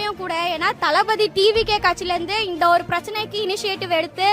பெருமையும் கூட. ஏன்னா தளபதி டிவிகே கட்சியில இருந்து இந்த ஒரு பிரச்சனைக்கு இனிஷியேட்டிவ் எடுத்து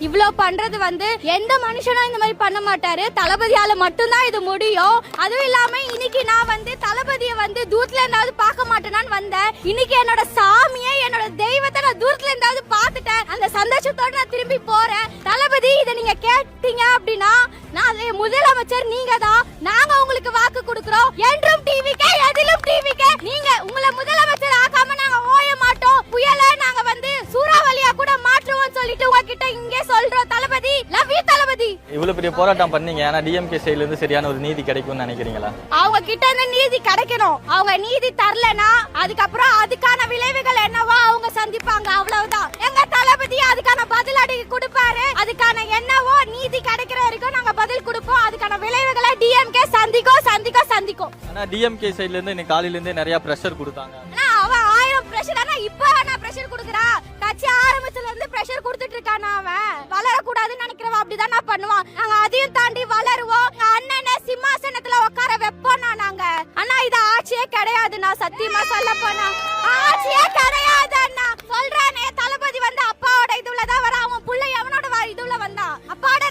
இவ்ளோ பண்றது வந்து எந்த மனுஷனும் இந்த மாதிரி பண்ண மாட்டாரு. தளபதியால மட்டும்தான் இது முடியும். அதுவும் இல்லாம இன்னைக்கு நான் வந்து தளபதியை வந்து தூரத்துல இருந்தாவது பார்க்க மாட்டேனான்னு வந்தேன். இன்னைக்கு என்னோட சாமியை என்னோட தெய்வத்தை நான் தூரத்துல இருந்தாவது பார்த்துட்டேன். அந்த சந்தோஷத்தோட நான் திரும்பி போறேன். தளபதி இதை நீங்க கேட்டீங்க அப்படின்னா நான் முதலமைச்சர் நீங்க தான். நாங்க உங்களுக்கு வாக்கு கொடுக்கிறோம். என்றும் டிவிக்கே எதிலும் டிவிக்கே. நீங்க உங்களை முதலமைச்சர் ஆக்காம நாங்க ஓய மாட்டோம். புயலை நாங்க வந்து சூறாவளியா கூட மாற்றுவோம் சொல்லிட்டு உங்ககிட்ட இங்கே சொல்றோம். தளபதி லவ் யூ தளபதி. இவ்வளவு பெரிய போராட்டம் பண்ணீங்க, ஆனா டிஎம்கே சைடுல இருந்து சரியான ஒரு நீதி கிடைக்கும்னு நினைக்கிறீங்களா? அவங்க கிட்ட இருந்து நீதி கிடைக்கணும். அவங்க நீதி தரலனா அதுக்கப்புறம் அதுக்கான விளைவுகள் என்னவோ அவங்க சந்திப்பாங்க. அவ்வளவுதான். எங்க தளபதி அதுக்கான பதில் அடி கொடுப்பாரு. அதுக்கான என்னவோ நீதி கிடைக்கிற வரைக்கும் நாங்க பதில் கொடுப்போம். அதுக்கான விளைவுகளை டிஎம்கே சந்திக்கும். ஆனா டிஎம்கே சைடுல இருந்து இன்னைக்கு காலையில இருந்தே நிறைய பிரஷர் கொடுத்தாங்க. அவன் 1000 பிரஷர். ஆனா இப்ப நான் பிரஷர் கொடுக்கறா. கட்சி ஆரம்பத்துல இருந்து பிரஷர் கொடுத்துட்டு இருக்கானா? அவன் வளரக்கூடாதுன்னு நினைக்கிறவன் அப்படிதான் நான் பண்ணுவான். நாங்க அதையும் தாண்டி வளருவோம். அண்ணனை சிம்மாசனத்துல உட்கார வைப்போம். நாங்க அண்ணா இது ஆட்சியே கிடையாது. நான் சத்தியமா சொல்ல போனா ஆட்சியே கிடையாது அண்ணா சொல்றானே. தளபதி வந்து அப்பாவோட இதுலதான் வர. அவன் புள்ள எவனோட இதுல வந்தான்? அப்பாவோட